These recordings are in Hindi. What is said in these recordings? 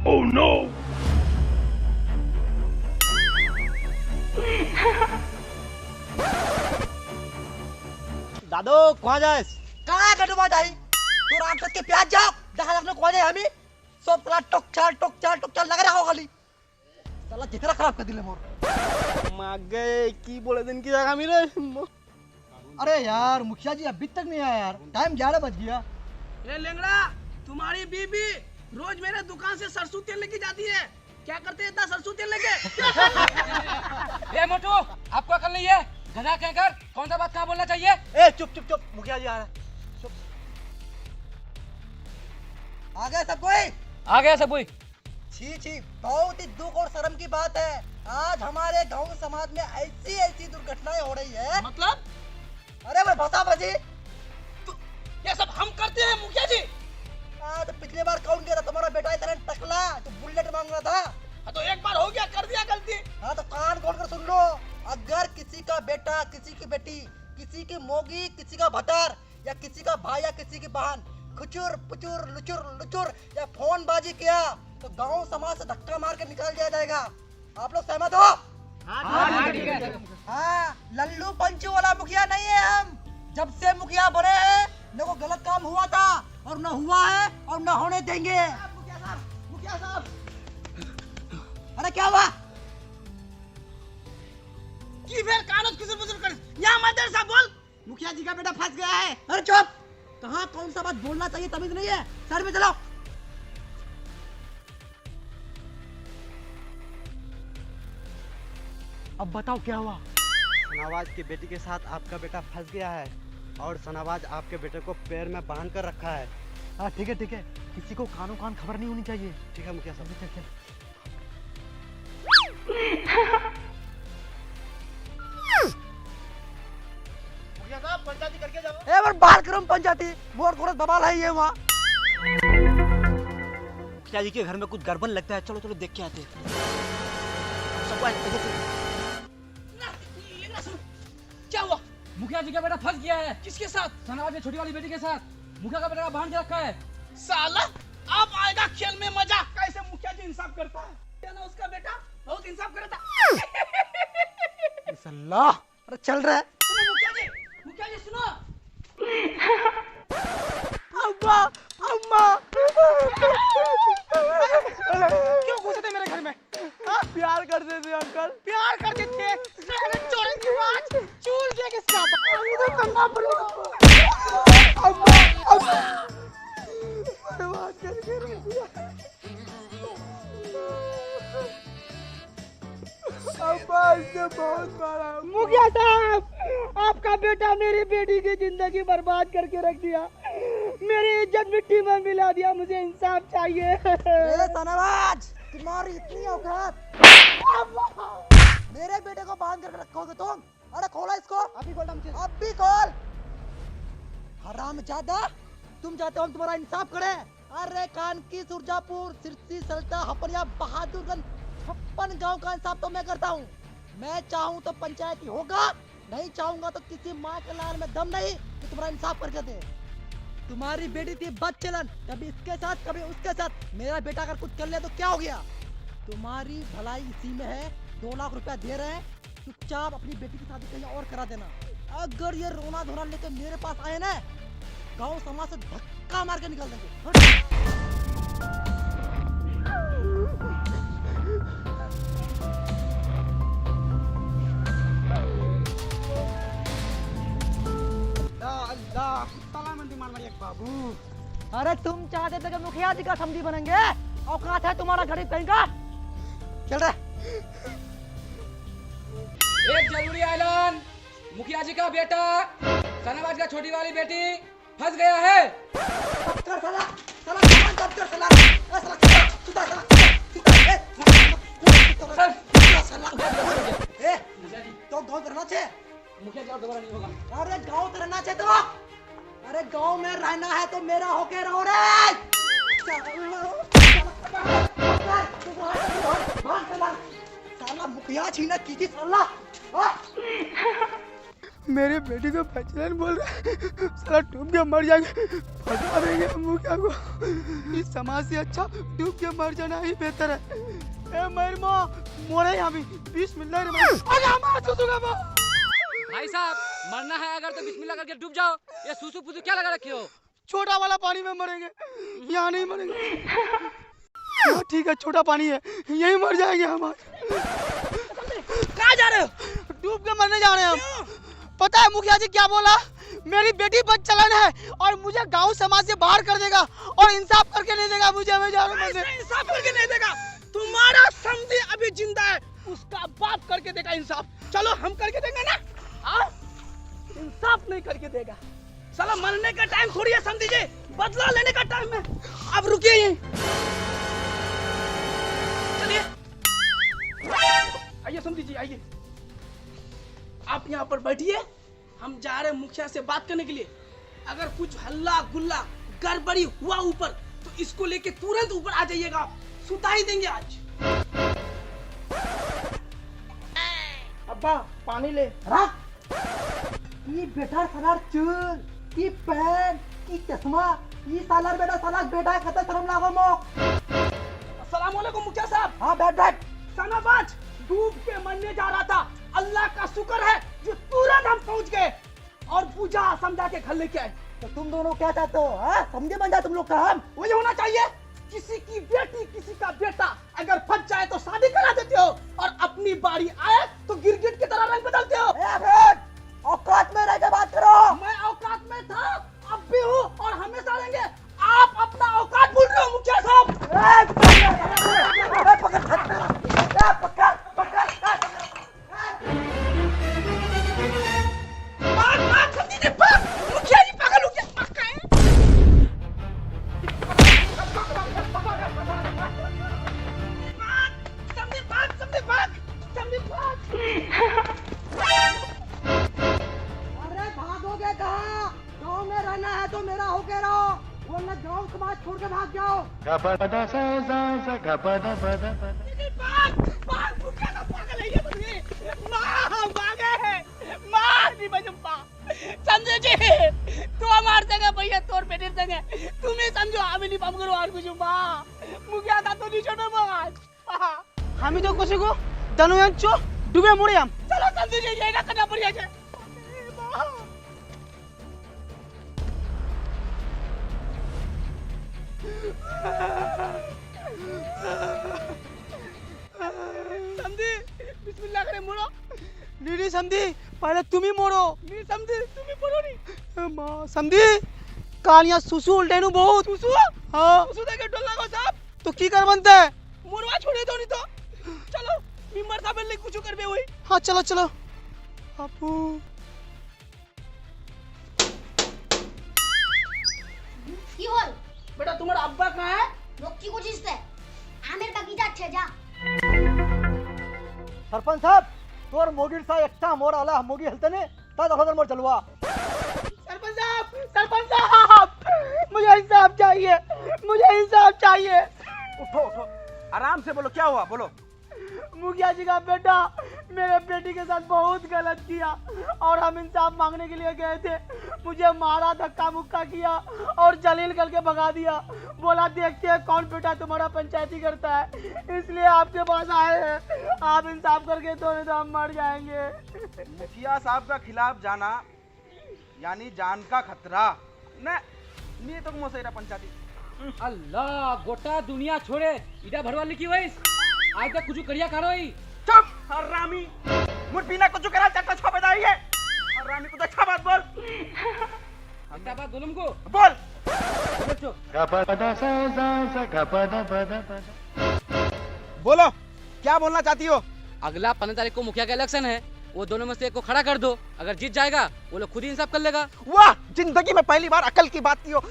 Oh no! दादो कहाँ जाएस? कहाँ कटू बात आई? तू रात के प्याज जाओ देखा रखने को जाए हमें सब तला टोक चार लगा रहा हो खाली साला जितना खराब कर दिले मोर। मागे की बोले दिन की जगह मिले। अरे यार मुखिया जी अभी तक नहीं आया यार, टाइम 11 बज गया। ये लेंगड़ा, तुम्हारी बीबी रोज मेरे दुकान से सरसों तेल लेके जाती है। क्या करते हैं इतना सरसों तेल लेके? ए मोटू, आपको अकल नहीं है? गधा कहकर कौन सा बात कहाँ बोलना चाहिए? ए चुप, मुखिया जी आ रहा है। चुप। आ गए सब कोई? आ गया सब कोई। छी बहुत ही दुख और शर्म की बात है, आज हमारे गांव समाज में ऐसी दुर्घटनाएं हो रही है। मतलब? अरे मैं बता बजी ये सब हम करते हैं मुखिया जी। तो पिछली बार कौन गया था तुम्हारा बेटा इतना टकला तो बुलेट मांग रहा था। हाँ, तो एक बार हो गया, कर दिया गलती। हाँ तो कान खोल कर सुन लो, अगर किसी का बेटा, किसी की बेटी, किसी की मोगी, किसी का भतार या किसी का भाई या किसी की बहन खुचुर पुचुर लुचुर या फोन बाजी किया तो गांव समाज से धक्का मार के निकाल दिया जाएगा। आप लोग सहमत हो? हाँ, लल्लू पंचू वाला मुखिया नहीं है हम। जब से मुखिया बने हैं न को गलत काम हुआ था और न हुआ है और न होने देंगे। मुखिया साहब, अरे क्या हुआ? की फिर कानून किसी बुजुर्ग कर यहाँ मत देर साहब बोल। मुखिया जी का बेटा फंस गया है। अरे चुप, कहाँ कौन सा बात बोलना चाहिए तमीज नहीं है। साइड में चलो। अब बताओ क्या हुआ? सनावाज की बेटी के साथ आपका बेटा फंस गया है और सनावाज आपके बेटे को पैर में बांध कर रखा है। हाँ ठीक है, किसी को कानो कान खबर नहीं होनी चाहिए। ठीक है मुखिया साहब। चल। मुखिया साहब पंचायती करके जाओ। ए बार बाहर करो पंचायती, वोट कोरस बवाल है ये वहाँ। मुखिया जी के घर में कुछ गड़बड़ लगता है, चलो देख के आते हैं। सबको क्या हुआ? मुखिया जी का बेटा फंस गया है। किसके साथ? सनावाज की छोटी वाली बेटी के साथ। मुखिया का बेटा बांध के रखा है। साला अब आएगा खेल में मजा। कैसे मुखिया जी इंसाफ करता है? क्या ना उसका बेटा बहुत इंसाफ करता है। अल्लाह, अरे चल रहा है। सुनो मुखिया जी सुनो। अम्मा अम्मा क्यों घुसे थे मेरे घर में? प्यार करते थे अंकल। प्यार करते थे? चोरन की बात चूल दिया किसका? अम्मा बर्बाद करके रख दिया। अब्बा इसने बहुत मारा। मुखिया साहब, आपका बेटा मेरी बेटी की जिंदगी बर्बाद करके रख दिया, मेरी इज्जत मिट्टी में मिला दिया। मुझे इंसाफ चाहिए। सनावाज, तुम्हारी इतनी औकात, मेरे बेटे को बांध कर रखोगे तुम? अरे खोला इसको। अभी खोल, अभी खोल। हरामजादा, तुम चाहते हो हम तुम्हारा इंसाफ करें? अरे कान की सुरजापुर, सिरसी, सल्टा, हपनिया, बहादुरगंज 56 गांव का इंसाफ तो मैं करता हूँ। मैं चाहूँ तो पंचायती होगा, नहीं चाहूंगा तो किसी माँ के लाल में दम नहीं कि तुम्हारा इंसाफ करके दे। तुम्हारी बेटी थी बदचलन, कभी इसके साथ कभी उसके साथ। मेरा बेटा अगर कुछ कर ले तो क्या हो गया? तुम्हारी भलाई इसी में है। 2 लाख रुपया दे रहे हैं, चुपचाप अपनी बेटी की शादी कहीं और करा देना। अगर ये रोना धोना लेकर मेरे पास आए ना, गांव समाज से धक्का मार के निकल देंगे। बाबू, अरे तुम चाहते थे कि मुखिया जी का समधी बनेंगे? औकात है तुम्हारा गरीब कहीं का? चल रहा। एक जरूरी ऐलान, मुखिया जी का बेटा सनावाज का छोटी वाली बेटी फंस गया है। दफ्तर साला, दफ्तर साला, तो गाँव करना चाहिए। मुखिया जी और दोबारा नहीं होगा। अरे गाँव करना चाहिए तो, अरे गाँव में रहना है तो मेरा होके रहो रे। साला मुखिया छीना की साला। मेरी बेटी को बचलन बोल रहा है, साला डूब के मर जाएंगे, फंसा देंगे मुखिया को। इस समाज से अच्छा डूब के मर जाना ही बेहतर है। ए मेरी माँ मोरे यहाँ भी बिस्मिल्लाह भाई साहब मरना है अगर तो बिस्मिल्लाह करके डूब जाओ। ये सूसू फूसू क्या लगा रखे हो? छोटा वाला पानी में मरेंगे, यहाँ नहीं मरेंगे। हाँ ठीक है, छोटा पानी है, यही मर जाएंगे हम आज। कहाँ जा रहे हो? डूब के मरने जा रहे हैं हम। पता है मुखिया जी क्या बोला? मेरी बेटी बदचलन है और मुझे गांव समाज से बाहर कर देगा और इंसाफ करके नहीं देगा मुझे। मैं जा रहा हूँ। इंसाफ करके नहीं देगा? तुम्हारा समझी अभी जिंदा है, उसका बाप करके देगा इंसाफ। चलो हम करके देंगे ना। हाँ इंसाफ नहीं करके देगा। साला मरने का टाइम थोड़ी है समझी जी, बदला लेने का टाइम है। अब रुकिए यहीं, चलिए आइए समझी जी आइए। आप यहाँ पर बैठिए, हम जा रहे हैं मुखिया से बात करने के लिए। अगर कुछ हल्ला गुल्ला गड़बड़ी हुआ ऊपर तो इसको लेके तुरंत ऊपर आ जाइएगा, सुता ही देंगे आज। अब्बा पानी ले रख। ये बेटा सालार चूल, ये पैन, ये चश्मा, ये सालार बेटा खतर शर्म लागो मोक। अस्सलाम वालेकुम मुखिया साहब। हाँ बैठ बैठ। सनाबाज डूब के मरने जा रहा था, अल्लाह का शुक्र है जो तुरंत हम पहुंच गए और पूजा समझा के घर लेके आए। तो तुम दोनों क्या चाहते हो? हाँ समझे बन जाए तुम लोग का हम। वही होना चाहिए, किसी की बेटी किसी का बेटा अगर फंस जाए तो शादी करा देते हो और अपनी बारी आए तो गिरगिट की तरह रंग बदलते हो। औकात में रह के बात करो। मैं औकात में था, अब भी हूँ और हमेशा रहेंगे। आप अपना औकात भूल रहे हो मुखिया साहब। मुखिया जी पागल हो गया। अरे भागोगे कहाँ? गाँव में रहना है तो मेरा होके रहो, वरना गाँव समाज छोड़ के भाग जाओ। समझे जी, तू हमार जगह भैया तोर बेटे जगह तुम ही समझो, हमें नहीं पाम करो और कुछ मुखिया था तो नहीं छोड़ो बात। हम ही तो कुछ को दनु चो डूबे मुड़े हम। चलो समझे जी, ये ना करना पड़ जाए। समझी बिस्मिल्लाह करे मोड़ो। नहीं समझी, पहले तुम ही मोड़ो। नहीं समझी, तुम ही मोड़ो नहीं। मां समझी कालियां सुसु उल्टे नु बहुत सुसु। हां सुसु देके डोला को साहब तो की कर बनते है? मोरवा छोड़े तो नहीं तो चलो मिम्बर साहब ले कुछ करबे होई। हां चलो चलो। आपू की होल बेटा तुम्हारा अब्बा कहां है? लोग को चीज से आमिर बगीचा अच्छे जा। सरपंच साहब तोर मोगिर सा एकटा मोर आला मोगी हलते ने ता दखल मोर चलवा। सरपंच साहब मुझे इंसाफ चाहिए, मुझे इंसाफ चाहिए। उठो उठो, आराम से बोलो, क्या हुआ बोलो। मुखिया जी का बेटा मेरे बेटी के साथ बहुत गलत किया और हम इंसाफ मांगने के लिए गए थे। मुझे मारा, धक्का मुक्का किया और जलील करके भगा दिया। बोला देखते हैं कौन बेटा तुम्हारा पंचायती करता है, इसलिए आपके पास आए हैं। आप इंसाफ करके तो नहीं तो हम मर जाएंगे। मुखिया साहब का खिलाफ जाना यानी जान का खतरा न, नहीं तो मोसेरा पंचायती। अल्लाह गोटा दुनिया छोड़े इधर भरवा लिखी वही आज तक कुछ करिया करो ही। चुप हरामी, मुझ बिना कुछ करा चाहता छो बता है। हरामी को तो अच्छा बात बोल। क्या बात बोलूं को बोल। बोलो क्या बोलना चाहती हो? अगला 15 तारीख को मुखिया का इलेक्शन है, वो दोनों में से एक को खड़ा कर दो। अगर जीत जाएगा वो लोग खुद ही इंसाफ कर लेगा। वाह, जिंदगी में पहली बार अकल की बात की हो।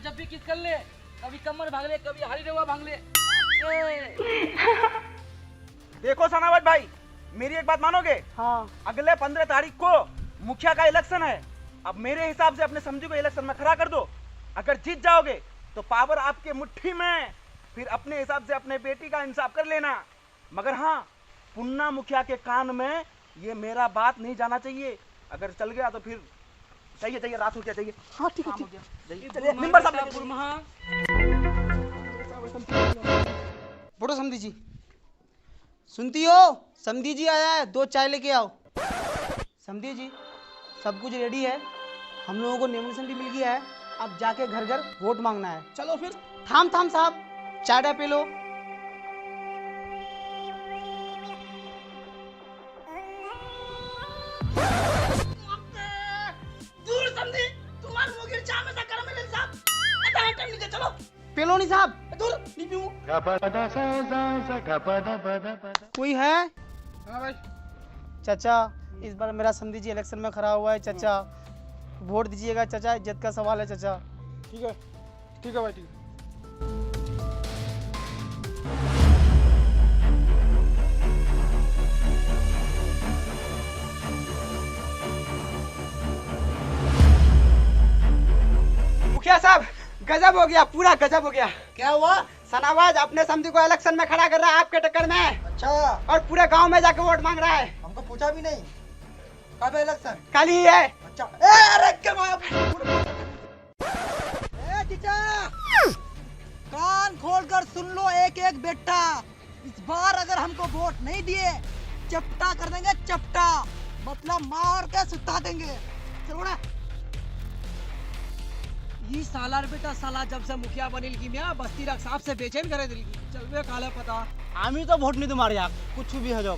जब भी किस कर ले, कभी कमर भाग ले, कभी हारी रेवा भाग ले। देखो सनावत भाई, मेरी एक बात मानोगे? हाँ अगले 15 तारीख को मुखिया का इलेक्शन है। अब मेरे हिसाब से अपने समझी को इलेक्शन में खड़ा कर दो। अगर जीत जाओगे तो पावर आपके मुट्ठी में, फिर अपने हिसाब से अपने बेटी का इंसाफ कर लेना। मगर हाँ, पुन्ना मुखिया के कान में ये मेरा बात नहीं जाना चाहिए। अगर चल गया तो फिर चाहिए रात हो क्या चाहिए। हाँ ठीक है चलिए मेंबर साहब फोटो समधी जी सुनती हो? समधी जी आया है, 2 चाय लेके आओ। समधी जी सब कुछ रेडी है, हम लोगों को नॉमिनेशन भी मिल गया है, अब जाके घर घर वोट मांगना है। चलो फिर। थाम साहब चाय पी लो। दूर समझी तुम्हारे मुंह की चाय में से कर मेरे साहब आधा घंटा नीचे चलो। पेलो नहीं साहब, दूर नहीं पीऊं। कोई है? हाँ भाई। चाचा इस बार मेरा समधी जी इलेक्शन में खड़ा हुआ है चाचा, वोट दीजिएगा चाचा, इज्जत का सवाल है चाचा। ठीक है भाई ठीक है। मुखिया साहब गजब हो गया, पूरा गजब हो गया। क्या हुआ? सनावाज अपने समधी को इलेक्शन में खड़ा कर रहा है आपके टक्कर में, अच्छा और पूरे गांव में जाके वोट मांग रहा है। हमको पूछा भी नहीं। कब है इलेक्शन? कल ही है। अच्छा अरे क्या जीजा कान खोलकर सुन लो एक एक बेटा, इस बार अगर हमको वोट नहीं दिए चपटा कर देंगे, चपटा मतलब मार के सुता देंगे। चलो ना। ये सालार बेटा साला जब से मुखिया बनिल की मियां बस्ती रख साहब से बेचैन करे दिल की चलवे काले पता आमी तो वोट नहीं तुम्हारे यहाँ कुछ भी हो जाओ।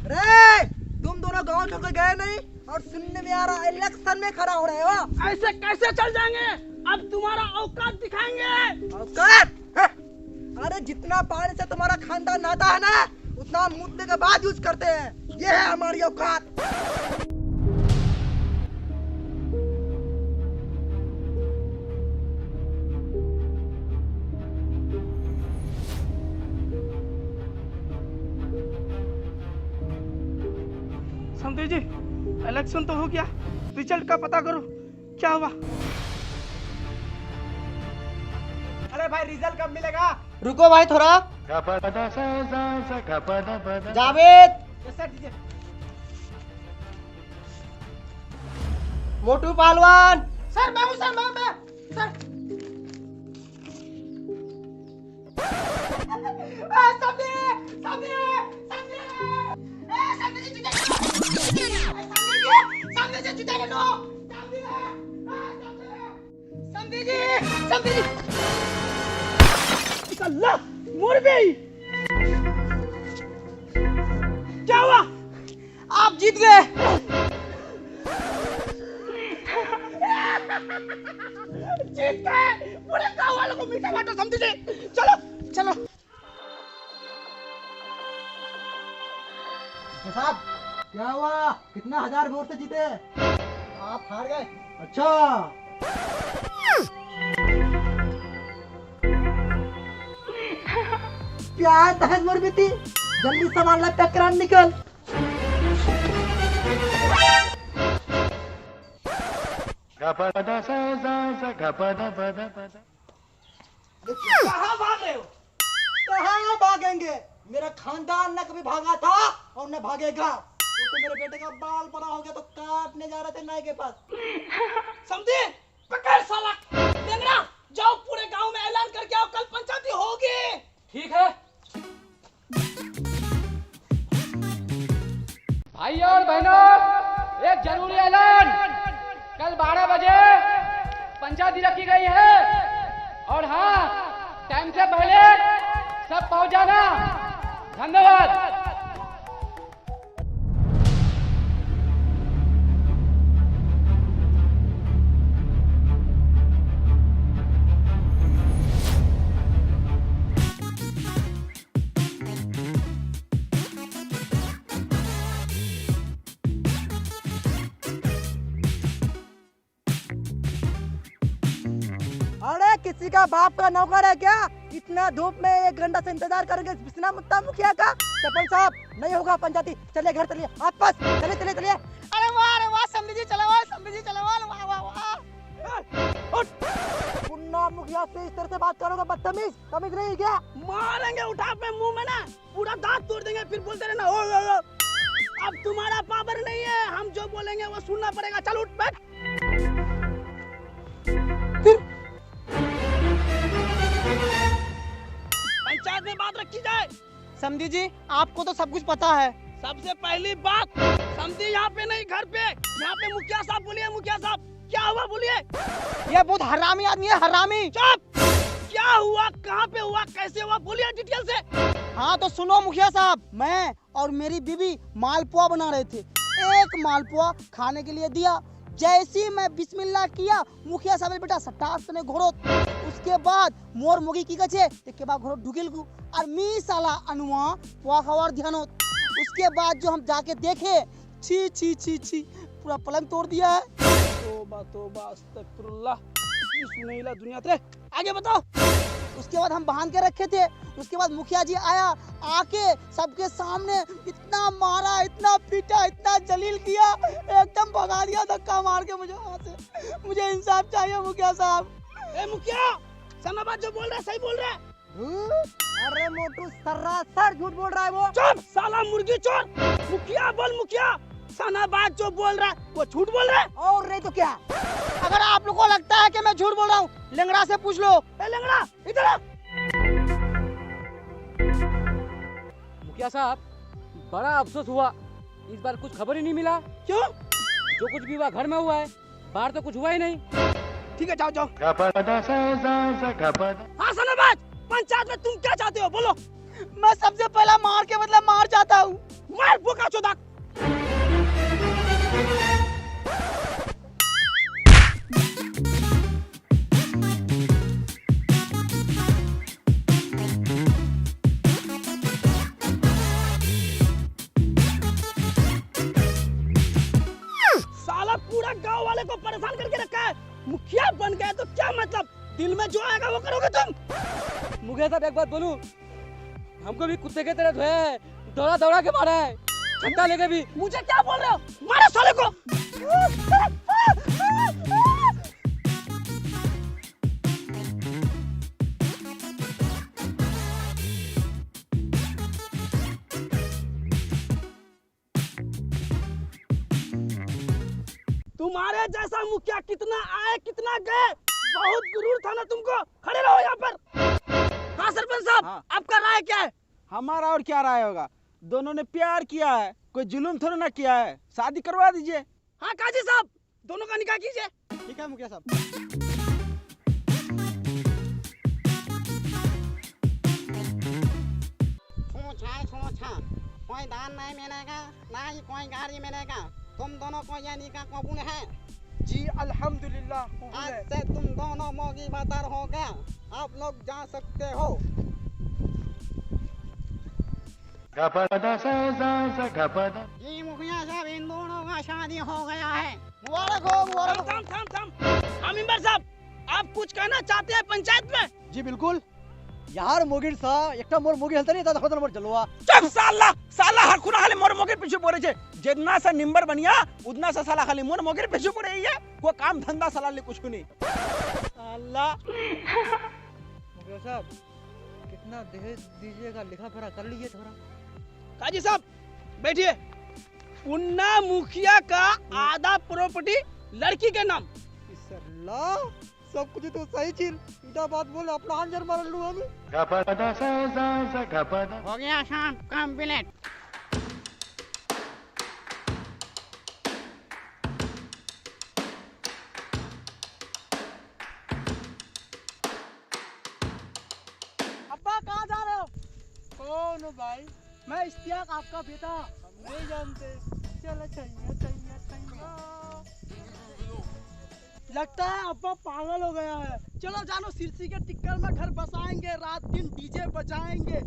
रे तुम दोनों गांव छोड़ के गए नहीं और सुनने में आ रहा इलेक्शन में खड़ा हो रहे हो। ऐसे कैसे चल जाएंगे? अब तुम्हारा औकात दिखाएंगे। औकात? अरे जितना पानी से तुम्हारा खानदान नाता है ना उतना मुद्दे के बाद यूज करते हैं, ये है हमारी औकात। समधी जी इलेक्शन तो हो गया, रिजल्ट का पता करो क्या हुआ। अरे भाई रिजल्ट कब मिलेगा? रुको भाई थोड़ा। जावेद मोटू पहलवान। सर मैं हूं सर, मैं सर। क्या हुआ? आप जीत गए। जीत गए, पूरे गांव वालों को मीठा बांटो समझी जी। चलो चलो साहब। क्या हुआ? कितना 1000 वोट से जीते? आप हार गए। अच्छा प्यार दहन मोर बेटी, जल्दी सामान ला पैक करा निकल। कहाँ भाग रहे हो? कहाँ भागेंगे? मेरा खानदान न कभी भागा था और न भागेगा। वो तो मेरे बेटे का बाल बड़ा हो गया तो काटने जा रहे थे नाई के पास। समझे? पकड़ साला लेंगड़ा, जाओ पूरे गांव में ऐलान करके आओ, कल पंचायती होगी। ठीक है भाई और बहनों, एक जरूरी ऐलान, कल 12 बजे पंचायती रखी गई है और हाँ टाइम से पहले सब पहुंच जाना। धन्यवाद। अरे किसी का बाप का नौकर है क्या? इतना धूप में 1 घंटा से इंतजार करेंगे बिस्ना मुद्दा मुखिया का? सरपंच साहब नहीं होगा पंचायती, चलिए घर चलिए, आपस चलिए चलिए चलिए। अरे वाह समझी जी चलो वाह, समझी जी चलो वाह वाह वाह। पुन्ना मुखिया से इस तरह से बात बात करोगे बदतमीज, तमीज नहीं क्या? मारेंगे उठा पे मुंह में ना, पूरा दांत तोड़ देंगे, फिर बोलते रहना ओ। अब तुम्हारा पावर नहीं है, हम जो बोलेंगे वो सुनना पड़ेगा। चल उठ बैठ। पंचायत में बात रखी जाए। समधी जी आपको तो सब कुछ पता है। सबसे पहली बात, समझी यहाँ पे नहीं घर पे, यहाँ पे मुखिया साहब। बोलिए मुखिया साहब, क्या हुआ बोलिए। ये बहुत हरामी आदमी है, हरामी। चुप। क्या हुआ, कहाँ पे हुआ, कैसे हुआ, बोलिए डिटेल से। हाँ तो सुनो मुखिया साहब, मैं और मेरी बीवी मालपुआ बना रहे थे। एक मालपुआ खाने के लिए दिया, जैसे ही मैं बिस्मिल्लाह किया, मुखिया साहब बेटा सटार से घोड़ो। उसके बाद मोर मुगी की गचे के बाद घोड़ो ढुकिल गु और मी साला अनुआ पुआ खवार ध्यान होत। उसके बाद जो हम जाके देखे, छी छी छी छी पूरा पलंग तोड़ दिया है। तोबा तोबा अस्तगफिरुल्लाह, बिस्मिल्लाह दुनिया तेरे। आगे बताओ। उसके बाद हम बांध के रखे थे। उसके बाद मुखिया जी आया, आके सबके सामने इतना मारा, इतना पीटा, इतना जलील किया, एकदम भगा दिया धक्का मार के मुझे वहाँ से। मुझे इंसाफ चाहिए मुखिया साहब। ए मुखिया, सनाबाद जो बोल रहा है सही बोल रहा है। अरे मोटू सरासर झूठ बोल रहा है वो। चुप साला मुर्गी चोर। मुखिया बोल मुखिया, सनाबाद जो बोल रहा है वो झूठ बोल रहा है। और नहीं तो क्या? अगर आप लोग को लगता है कि मैं झूठ बोल रहा हूँ, लंगड़ा से पूछ लो। ए लंगड़ा इधर आ। मुखिया साहब, बड़ा अफसोस हुआ, इस बार कुछ खबर ही नहीं मिला। क्यों? जो कुछ भी हुआ घर में हुआ है, बाहर तो कुछ हुआ ही नहीं। ठीक है जाओ जाओ। हाँ सनाबाद, पंचायत में तुम क्या चाहते हो बोलो। मैं सबसे पहला मार के मतलब मार जाता हूँ। मार भूखा चोदा। साला पूरा गांव वाले को परेशान करके रखा है। मुखिया बन गए तो क्या मतलब, दिल में जो आएगा वो करोगे तुम। मुखिया साहब एक बात बोलूं, हमको भी कुत्ते के तरह धोया है, दौड़ा दौड़ा के मारा है, छट्टा लेके भी। मुझे क्या बोल रहे हो, मारो साले को। तुम्हारे जैसा मुखिया कितना आए कितना गए, बहुत गुरूर था ना तुमको। खड़े रहो यहाँ पर। हाँ सरपंच साहब, आपका राय क्या है? हमारा और क्या राय होगा, दोनों ने प्यार किया है, कोई जुल्म थोड़ा ना किया है, शादी करवा दीजिए। हाँ काजी साहब, दोनों का निकाह कीजिए। ठीक है मुखिया साहब। कोई दान नहीं मिलेगा, ना ही कोई गाड़ी मिलेगा। तुम दोनों को ये निकाह कबूल है? जी अल्हम्दुलिल्लाह। आज से तुम दोनों मोगी बातर हो गया, आप लोग जा सकते हो। जी मुखिया साहब, इन दोनों का शादी हो गया है। मुबारक हो, मुबारक हो। थाम थाम थाम। हाँ मेंबर साहब, आप कुछ कहना चाहते हैं पंचायत में? जी बिल्कुल यार, मोगिर सा एकटा मोर मोगी हलते नहीं था मोर जलवा। चुप साला, साला हर खुना खाली मोर मोगिर पीछे पड़े छे। जितना सा निंबर बनिया उतना सा साला खाली मोर मोगिर पीछे पड़े ही है। वो काम धंधा साला ले कुछ नहीं। साला मोगिर साहब कितना दहेज दीजिएगा, लिखा पढ़ा कर लीजिए थोड़ा। काजी साहब बैठिए। पुन्ना मुखिया का आधा प्रॉपर्टी लड़की के नाम। सब कुछ तो सही चीज इधर बात बोले अपना अंजर मार लूं हम। हो गया शाम कंप्लीट। अब्बा कहाँ जा रहे हो? कौन हो भाई? मैं इश्तियाक आपका बेटा। हम नहीं जानते। चलो चाहिए चाहिए चाहिए। लगता है अब्बा पागल हो गया है। चलो जानो सिरसी के टिक्कर में घर बसाएंगे, रात दिन डीजे बजाएंगे।